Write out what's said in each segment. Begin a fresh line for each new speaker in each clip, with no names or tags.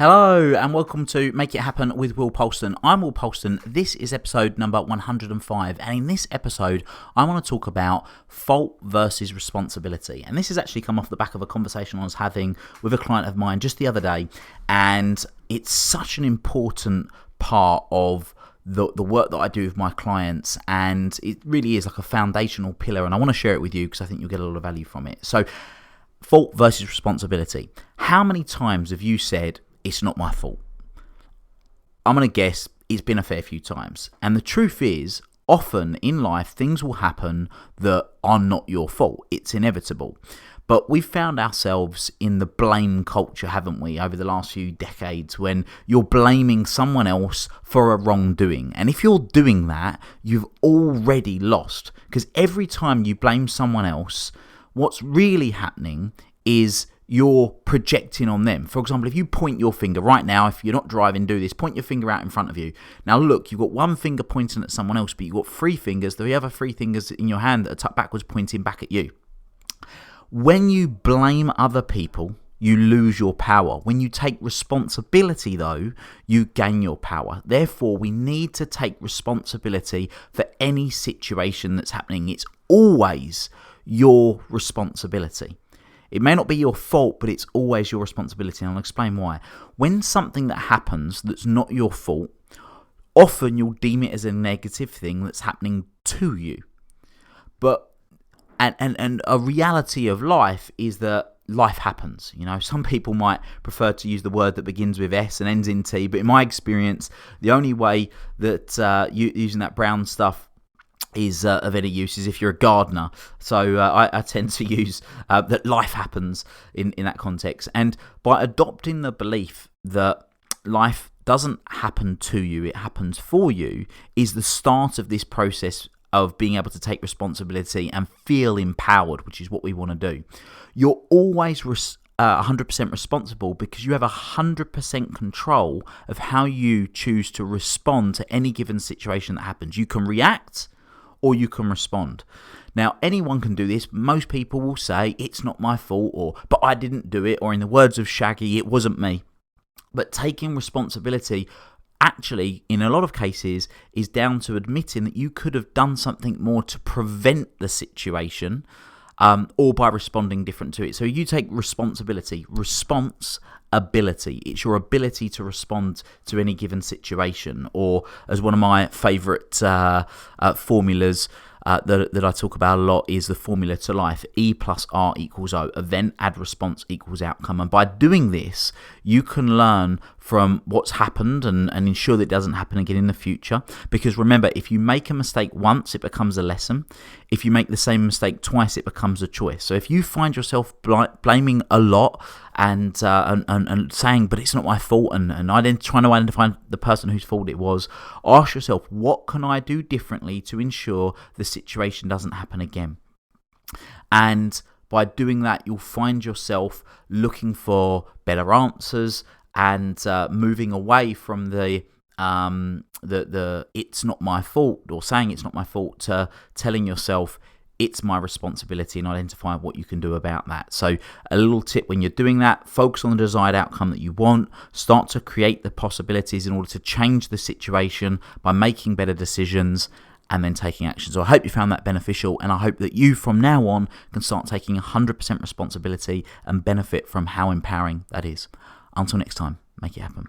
Hello and welcome to Make It Happen with Will Polston. I'm Will Polston. This is episode number 105, and in this episode I want to talk about fault versus responsibility. And this has actually come off the back of a conversation I was having with a client of mine just the other day, and it's such an important part of the work that I do with my clients, and it really is like a foundational pillar, and I want to share it with you because I think you'll get a lot of value from it. So, fault versus responsibility. How many times have you said, "It's not my fault"? I'm going to guess it's been a fair few times. And the truth is, often in life, things will happen that are not your fault. It's inevitable. But we've found ourselves in the blame culture, haven't we, over the last few decades, when you're blaming someone else for a wrongdoing. And if you're doing that, you've already lost. Because every time you blame someone else, what's really happening is you're projecting on them. For example, if you point your finger right now, if you're not driving, do this, point your finger out in front of you. Now look, you've got one finger pointing at someone else, but you've got three fingers, the other three fingers in your hand that are tucked backwards pointing back at you. When you blame other people, you lose your power. When you take responsibility, though, you gain your power. Therefore, we need to take responsibility for any situation that's happening. It's always your responsibility. It may not be your fault, but it's always your responsibility, and I'll explain why. When something that happens that's not your fault, often you'll deem it as a negative thing that's happening to you. But and a reality of life is that life happens. You know, some people might prefer to use the word that begins with S and ends in T, but in my experience, the only way that using that brown stuff is of any use is if you're a gardener. So I tend to use that life happens in that context. And by adopting the belief that life doesn't happen to you, it happens for you, is the start of this process of being able to take responsibility and feel empowered, which is what we want to do. You're always 100% responsible because you have 100% control of how you choose to respond to any given situation that happens. You can react or you can respond. Now, anyone can do this. Most people will say, "It's not my fault," or "but I didn't do it," or in the words of Shaggy, "it wasn't me." But taking responsibility, actually, in a lot of cases, is down to admitting that you could have done something more to prevent the situation, or by responding different to it. So you take responsibility. Response-ability. It's your ability to respond to any given situation. Or, as one of my favourite formulas that I talk about a lot, is the formula to life. E plus R equals O. Event add response equals outcome. And by doing this, you can learn from what's happened and ensure that it doesn't happen again in the future. Because remember, if you make a mistake once, it becomes a lesson. If you make the same mistake twice, it becomes a choice. So if you find yourself blaming a lot and saying, "but it's not my fault," and trying to identify the person whose fault it was, ask yourself, what can I do differently to ensure the situation doesn't happen again? And by doing that, you'll find yourself looking for better answers and moving away from the "it's not my fault" or saying "it's not my fault" to telling yourself it's my responsibility, and identify what you can do about that. So a little tip when you're doing that: focus on the desired outcome that you want. Start to create the possibilities in order to change the situation by making better decisions and then taking action. So I hope you found that beneficial, and I hope that you from now on can start taking 100% responsibility and benefit from how empowering that is. Until next time, make it happen.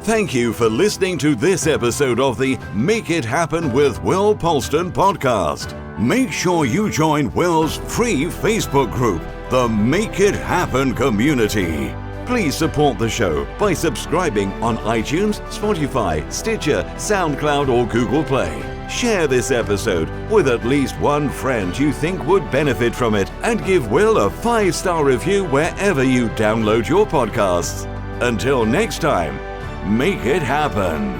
Thank you for listening to this episode of the Make It Happen with Will Polston podcast. Make sure you join Will's free Facebook group, the Make It Happen community. Please support the show by subscribing on iTunes, Spotify, Stitcher, SoundCloud, or Google Play. Share this episode with at least one friend you think would benefit from it, and give Will a 5-star review wherever you download your podcasts. Until next time, make it happen.